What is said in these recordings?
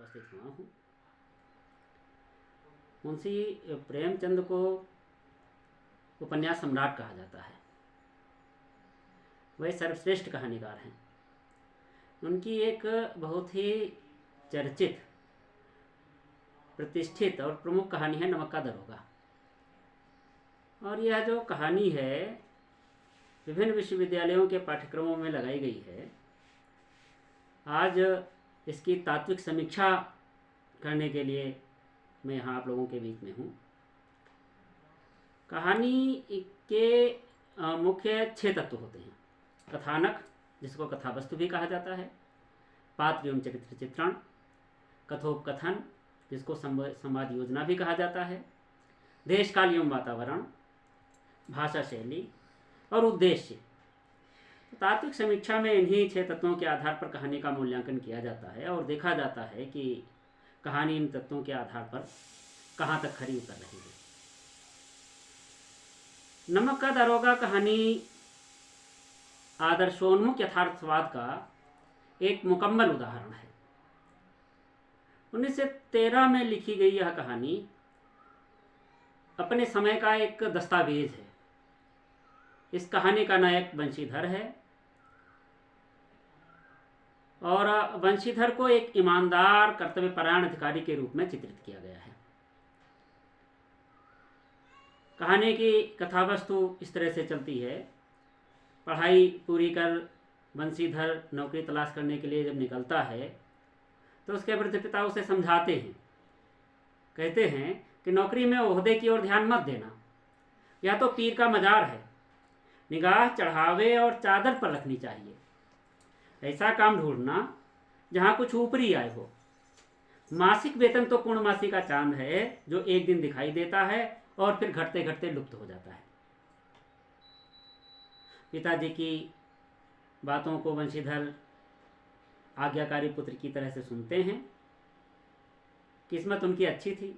उपस्थित हुआ हूँ। मुंशी प्रेमचंद को उपन्यास सम्राट कहा जाता है। वह सर्वश्रेष्ठ कहानीकार हैं। उनकी एक बहुत ही चर्चित, प्रतिष्ठित और प्रमुख कहानी है नमक का दरोगा। और यह जो कहानी है विभिन्न विश्वविद्यालयों के पाठ्यक्रमों में लगाई गई है। आज इसकी तात्विक समीक्षा करने के लिए मैं यहाँ आप लोगों के बीच में हूँ। कहानी के मुख्य 6 तत्व होते हैं। कथानक, जिसको कथावस्तु भी कहा जाता है, पात्र एवं चरित्र चित्रण, कथोपकथन, जिसको संवाद योजना भी कहा जाता है, देश काल एवं वातावरण, भाषा शैली और उद्देश्य। तात्विक समीक्षा में इन्हीं 6 तत्वों के आधार पर कहानी का मूल्यांकन किया जाता है और देखा जाता है कि कहानी इन तत्वों के आधार पर कहाँ तक खरी उतर रही है। नमक का दरोगा कहानी आदर्शोन्मुख यथार्थवाद का एक मुकम्मल उदाहरण है। 1913 में लिखी गई यह कहानी अपने समय का एक दस्तावेज है। इस कहानी का नायक बंशीधर है और बंशीधर को एक ईमानदार, कर्तव्यपरायण अधिकारी के रूप में चित्रित किया गया है। कहानी की कथावस्तु इस तरह से चलती है। पढ़ाई पूरी कर बंशीधर नौकरी तलाश करने के लिए जब निकलता है तो उसके वृद्ध पिता उसे समझाते हैं। कहते हैं कि नौकरी में ओहदे की ओर ध्यान मत देना, यह तो पीर का मजार है, निगाह चढ़ावे और चादर पर रखनी चाहिए। ऐसा काम ढूंढना जहाँ कुछ ऊपरी आय हो। मासिक वेतन तो पूर्णमासी का चांद है जो एक दिन दिखाई देता है और फिर घटते घटते लुप्त हो जाता है। पिताजी की बातों को बंशीधर आज्ञाकारी पुत्र की तरह से सुनते हैं। किस्मत उनकी अच्छी थी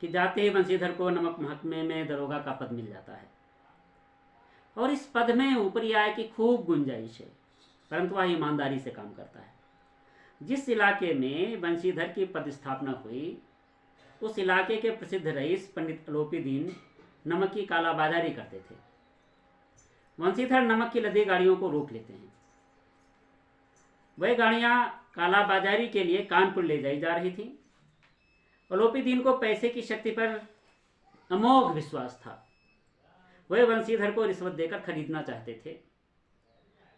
कि जाते ही बंशीधर को नमक महकमे में दरोगा का पद मिल जाता है और इस पद में ऊपरी आय की खूब गुंजाइश है, परंतु वह ईमानदारी से काम करता है। जिस इलाके में बंशीधर की पदस्थापना हुई उस इलाके के प्रसिद्ध रईस पंडित अलोपीदीन नमक की कालाबाजारी करते थे। बंशीधर नमक की लदी गाड़ियों को रोक लेते हैं। वह गाड़ियां कालाबाजारी के लिए कानपुर ले जाई जा रही थीं। अलोपीदीन को पैसे की शक्ति पर अमोघ विश्वास था। वह बंशीधर को रिश्वत देकर खरीदना चाहते थे,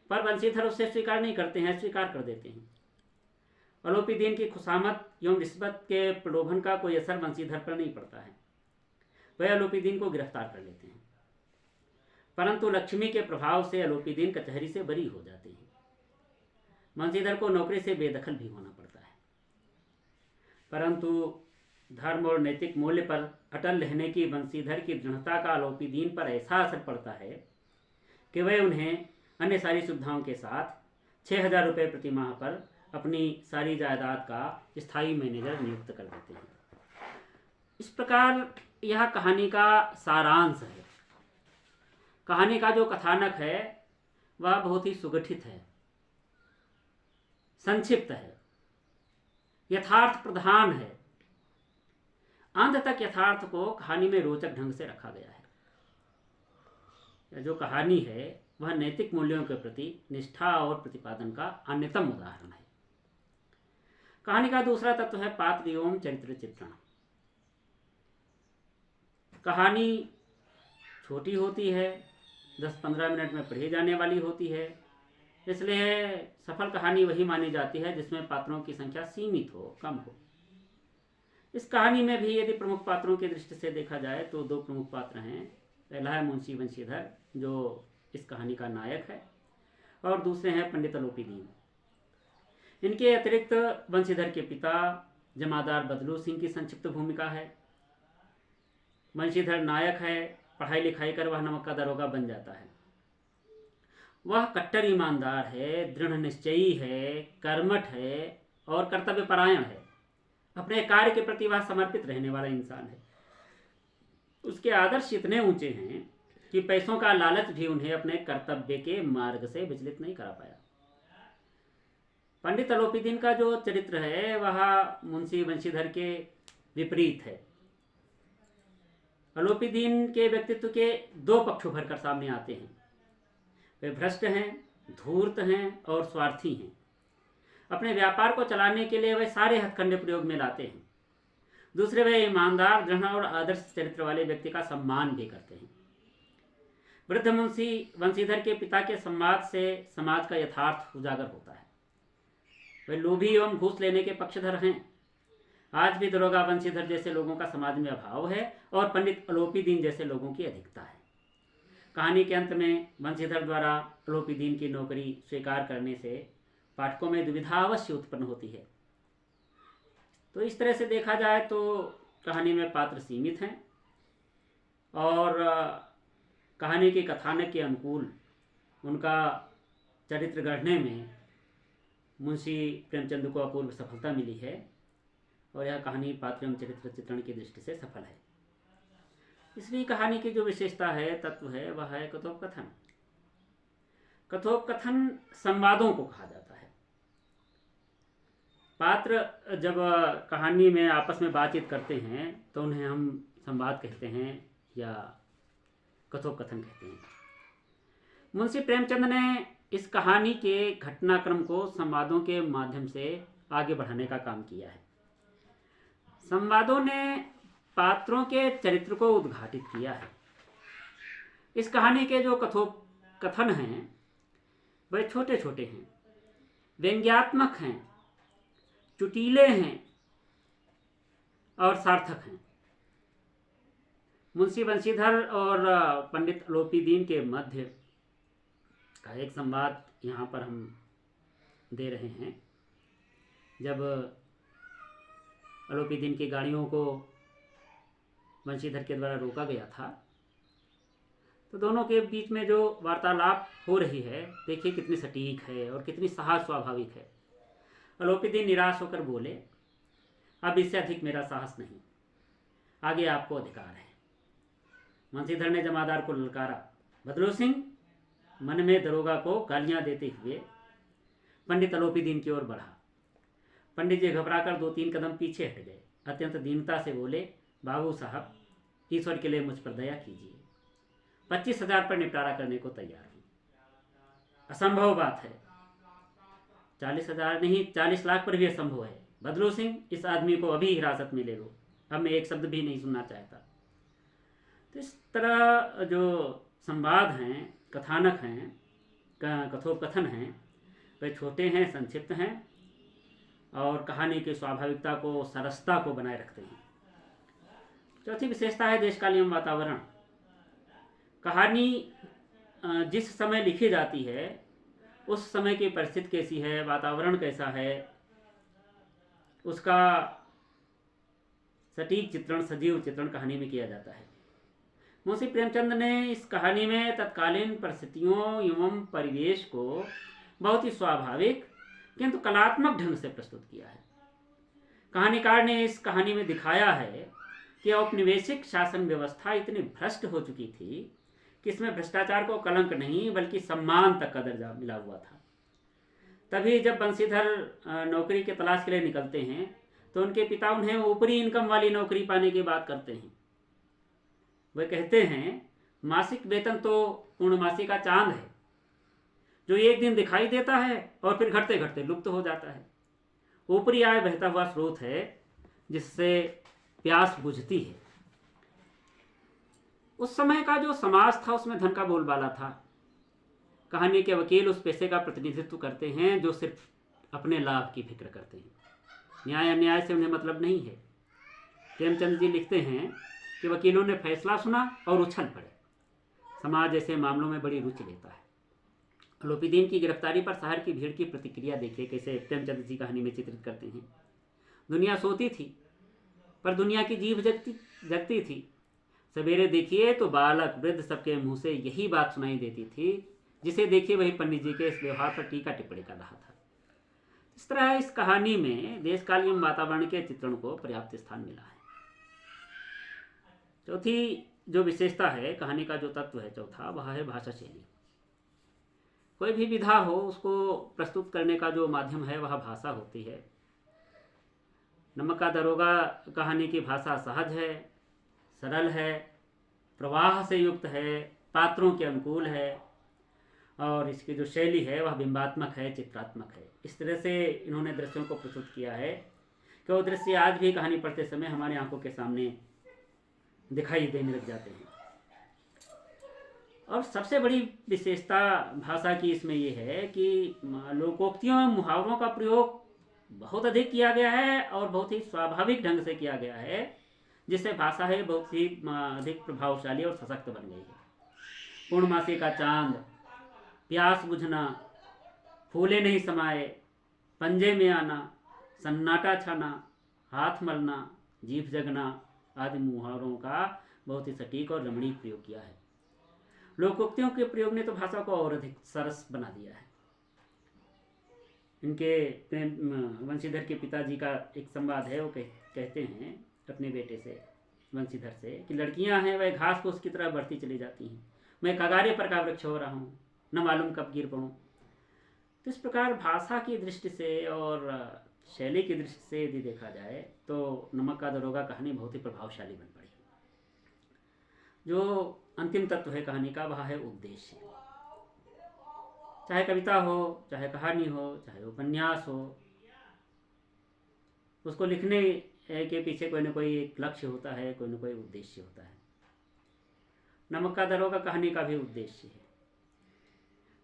पर बंशीधर उसे स्वीकार नहीं करते हैं, स्वीकार कर देते हैं। अलोपीदीन की खुशामद एवं रिश्वत के प्रलोभन का कोई असर बंशीधर पर नहीं पड़ता है। वह अलोपीदीन को गिरफ्तार कर लेते हैं, परंतु लक्ष्मी के प्रभाव से अलोपीदीन कचहरी से बरी हो जाते हैं। बंशीधर को नौकरी से बेदखल भी होना पड़ता है, परंतु धर्म और नैतिक मूल्य पर अटल रहने की बंशीधर की दृढ़ता का अलोपीदीन पर ऐसा असर पड़ता है कि वह उन्हें अन्य सारी सुविधाओं के साथ 6,000 रुपये प्रतिमाह पर अपनी सारी जायदाद का स्थायी मैनेजर नियुक्त कर देते हैं। इस प्रकार यह कहानी का सारांश है। कहानी का जो कथानक है वह बहुत ही सुगठित है, संक्षिप्त है, यथार्थ प्रधान है। अंत तक यथार्थ को कहानी में रोचक ढंग से रखा गया है। यह जो कहानी है वह नैतिक मूल्यों के प्रति निष्ठा और प्रतिपादन का अन्यतम उदाहरण है। कहानी का दूसरा तत्व है पात्र एवं चरित्र चित्रण। कहानी छोटी होती है, 10-15 मिनट में पढ़ी जाने वाली होती है, इसलिए सफल कहानी वही मानी जाती है जिसमें पात्रों की संख्या सीमित हो, कम हो। इस कहानी में भी यदि प्रमुख पात्रों की दृष्टि से देखा जाए तो 2 प्रमुख पात्र हैं। पहला है मुंशी बंशीधर जो इस कहानी का नायक है और दूसरे हैं पंडित अलोपीदीन। इनके अतिरिक्त बंशीधर के पिता जमादार बदलू सिंह की संक्षिप्त भूमिका है। बंशीधर नायक है, पढ़ाई लिखाई कर वह नमक का दरोगा बन जाता है। वह कट्टर ईमानदार है, दृढ़ निश्चयी है, कर्मठ है और कर्तव्यपरायण है। अपने कार्य के प्रति वह समर्पित रहने वाला इंसान है। उसके आदर्श इतने ऊंचे हैं कि पैसों का लालच भी उन्हें अपने कर्तव्य के मार्ग से विचलित नहीं करा पाया। पंडित अलोपीदीन का जो चरित्र है वह मुंशी बंशीधर के विपरीत है। अलोपीदीन के व्यक्तित्व के दो पक्ष उभर कर सामने आते हैं। वे भ्रष्ट हैं, धूर्त हैं और स्वार्थी हैं। अपने व्यापार को चलाने के लिए वे सारे हथकंडे प्रयोग में लाते हैं। दूसरे, वे ईमानदार, दृढ़ और आदर्श चरित्र वाले व्यक्ति का सम्मान भी करते हैं। वृद्ध मुंशी बंशीधर के पिता के संवाद से समाज का यथार्थ उजागर होता है। वे लोभी एवं घूस लेने के पक्षधर हैं। आज भी दरोगा बंशीधर जैसे लोगों का समाज में अभाव है और पंडित अलोपीदीन जैसे लोगों की अधिकता है। कहानी के अंत में बंशीधर द्वारा अलोपीदीन की नौकरी स्वीकार करने से पाठकों में दुविधा अवश्य उत्पन्न होती है। तो इस तरह से देखा जाए तो कहानी में पात्र सीमित हैं और कहानी के कथानक के अनुकूल उनका चरित्र गढ़ने में मुंशी प्रेमचंद को अपूर्व सफलता मिली है और यह कहानी पात्र एवं चरित्र चित्रण की दृष्टि से सफल है। इसलिए कहानी की जो विशेषता है, तत्व है, वह है कथोपकथन। कथोपकथन संवादों को कहा जाता है। पात्र जब कहानी में आपस में बातचीत करते हैं तो उन्हें हम संवाद कहते हैं या कथोपकथन कहते हैं। मुंशी प्रेमचंद ने इस कहानी के घटनाक्रम को संवादों के माध्यम से आगे बढ़ाने का काम किया है। संवादों ने पात्रों के चरित्र को उद्घाटित किया है। इस कहानी के जो कथोपकथन हैं वे छोटे छोटे हैं, व्यंग्यात्मक हैं, चुटीले हैं और सार्थक हैं। मुंशी बंशीधर और पंडित अलोपीदीन के मध्य का एक संवाद यहाँ पर हम दे रहे हैं। जब अलोपीदीन की गाड़ियों को बंशीधर के द्वारा रोका गया था तो दोनों के बीच में जो वार्तालाप हो रही है, देखिए कितनी सटीक है और कितनी साहस स्वाभाविक है। अलोपीदीन निराश होकर बोले, अब इससे अधिक मेरा साहस नहीं, आगे आपको अधिकार है। बंशीधर ने जमादार को ललकारा। बदलू सिंह मन में दरोगा को गालियां देते हुए पंडित अलोपीदीन की ओर बढ़ा। पंडित जी घबराकर 2-3 कदम पीछे हट गए। अत्यंत दीनता से बोले, बाबू साहब, ईश्वर के लिए मुझ पर दया कीजिए। 25,000 पर निपटारा करने को तैयार हूं। असंभव बात है। 40,000 नहीं, 40 लाख पर भी असंभव है। बदलू सिंह, इस आदमी को अभी हिरासत में ले लो, अब मैं एक शब्द भी नहीं सुनना चाहता। तो इस तरह जो संवाद हैं, कथानक हैं, कथोपकथन हैं, वे छोटे हैं, संक्षिप्त हैं और कहानी की स्वाभाविकता को, सरसता को बनाए रखते हैं। चौथी विशेषता है देशकालीन वातावरण। कहानी जिस समय लिखी जाती है उस समय की परिस्थिति कैसी है, वातावरण कैसा है, उसका सटीक चित्रण, सजीव चित्रण कहानी में किया जाता है। मुंशी प्रेमचंद ने इस कहानी में तत्कालीन परिस्थितियों एवं परिवेश को बहुत ही स्वाभाविक किंतु कलात्मक ढंग से प्रस्तुत किया है। कहानीकार ने इस कहानी में दिखाया है कि औपनिवेशिक शासन व्यवस्था इतनी भ्रष्ट हो चुकी थी कि इसमें भ्रष्टाचार को कलंक नहीं बल्कि सम्मान तक का दर्जा मिला हुआ था। तभी जब बंशीधर नौकरी के तलाश के लिए निकलते हैं तो उनके पिता उन्हें ऊपरी इनकम वाली नौकरी पाने की बात करते हैं। वे कहते हैं, मासिक वेतन तो पूर्णमासी का चांद है जो एक दिन दिखाई देता है और फिर घटते घटते लुप्त हो जाता है। ऊपरी आय बहता हुआ स्रोत है जिससे प्यास बुझती है। उस समय का जो समाज था उसमें धन का बोलबाला था। कहानी के वकील उस पैसे का प्रतिनिधित्व करते हैं जो सिर्फ अपने लाभ की फिक्र करते हैं। न्याय अन्याय से उन्हें मतलब नहीं है। प्रेमचंद जी लिखते हैं कि वकीलों ने फैसला सुना और उछल पड़े। समाज ऐसे मामलों में बड़ी रुचि लेता है। अलोपीदीन की गिरफ्तारी पर शहर की भीड़ की प्रतिक्रिया देखिए कैसे प्रेमचंद जी कहानी में चित्रित करते हैं। दुनिया सोती थी पर दुनिया की जीभ जगती थी। सवेरे देखिए तो बालक वृद्ध सबके मुंह से यही बात सुनाई देती थी, जिसे देखिए वही पंडित जी के इस व्यवहार पर टीका टिप्पणी कर रहा था। इस तरह इस कहानी में देशकालीन वातावरण के चित्रण को पर्याप्त स्थान मिला है। चौथी जो विशेषता है, कहानी का जो तत्व है चौथा, वह है भाषा शैली। कोई भी विधा हो उसको प्रस्तुत करने का जो माध्यम है वह भाषा होती है। नमक का दरोगा कहानी की भाषा सहज है, सरल है, प्रवाह से युक्त है, पात्रों के अनुकूल है और इसकी जो शैली है वह बिंबात्मक है, चित्रात्मक है। इस तरह से इन्होंने दृश्यों को प्रस्तुत किया है कि वो दृश्य आज भी कहानी पढ़ते समय हमारी आंखों के सामने दिखाई देने लग जाते हैं। और सबसे बड़ी विशेषता भाषा की इसमें यह है कि लोकोक्तियों में मुहावरों का प्रयोग बहुत अधिक किया गया है और बहुत ही स्वाभाविक ढंग से किया गया है, जिससे भाषा है बहुत ही अधिक प्रभावशाली और सशक्त बन गई है। पूर्णमासी का चांद, प्यास बुझना, फूले नहीं समाये, पंजे में आना, सन्नाटा छाना, हाथ मलना, जीभ जगना आदि मुहावरों का बहुत ही सटीक और रमणीक प्रयोग किया है। लोकोक्तियों के प्रयोग ने तो भाषा को और अधिक सरस बना दिया है। इनके वंशीधर के पिताजी का एक संवाद है, वो कहते हैं अपने बेटे से, वंशीधर से, कि लड़कियां हैं वह घास फूस की तरह बढ़ती चली जाती हैं, मैं कगारे पर का वृक्ष हो रहा हूँ, न मालूम कब गिर पड़ूं। तो इस प्रकार भाषा की दृष्टि से और शैली की दृष्टि से यदि देखा जाए तो नमक का दरोगा कहानी बहुत ही प्रभावशाली बन पड़ी। जो अंतिम तत्व है कहानी का वह है उद्देश्य। चाहे कविता हो, चाहे कहानी हो, चाहे उपन्यास हो, उसको लिखने के पीछे कोई ना कोई एक लक्ष्य होता है, कोई ना कोई उद्देश्य होता है। नमक का दरोगा कहानी का भी उद्देश्य है।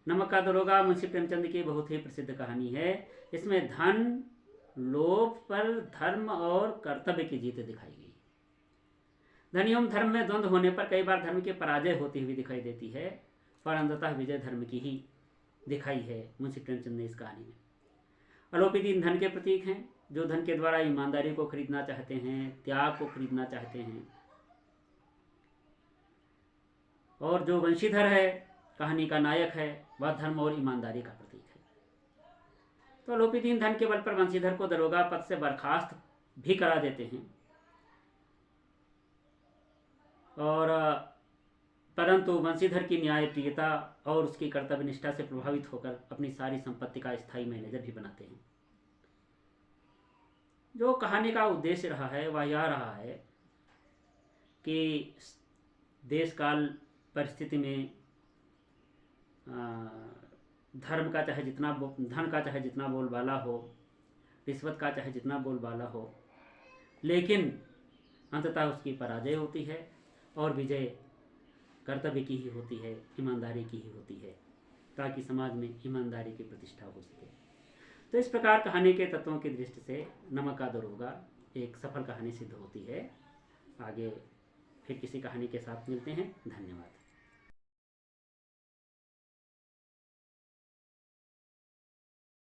नमक का दरोगा मुंशी प्रेमचंद की बहुत ही प्रसिद्ध कहानी है। इसमें धन, लोभ पर धर्म और कर्तव्य की जीत दिखाई गई। धन एवं धर्म में द्वंद्व होने पर कई बार धर्म की पराजय होती हुई दिखाई देती है, पर अंततः विजय धर्म की ही दिखाई है मुंशी प्रेमचंद ने इस कहानी में। आरोपी दीन धन के प्रतीक हैं, जो धन के द्वारा ईमानदारी को खरीदना चाहते हैं, त्याग को खरीदना चाहते हैं। और जो वंशीधर है कहानी का नायक है, वह धर्म और ईमानदारी का प्रतीक है। तो आरोपी दीन धन के बल पर वंशीधर को दरोगा पद से बर्खास्त भी करा देते हैं, और परंतु वंशीधर की न्यायप्रियता और उसकी कर्तव्य निष्ठा से प्रभावित होकर अपनी सारी संपत्ति का स्थायी मैनेजर भी बनाते हैं। जो कहानी का उद्देश्य रहा है वह यह रहा है कि देश काल परिस्थिति में धर्म का चाहे जितना, धन का चाहे जितना बोलबाला हो, रिश्वत का चाहे जितना बोलबाला हो, लेकिन अंततः उसकी पराजय होती है और विजय कर्तव्य की ही होती है, ईमानदारी की ही होती है, ताकि समाज में ईमानदारी की प्रतिष्ठा हो सके। तो इस प्रकार कहानी के तत्वों की दृष्टि से नमक का दरोगा एक सफल कहानी सिद्ध होती है। आगे फिर किसी कहानी के साथ मिलते हैं। धन्यवाद।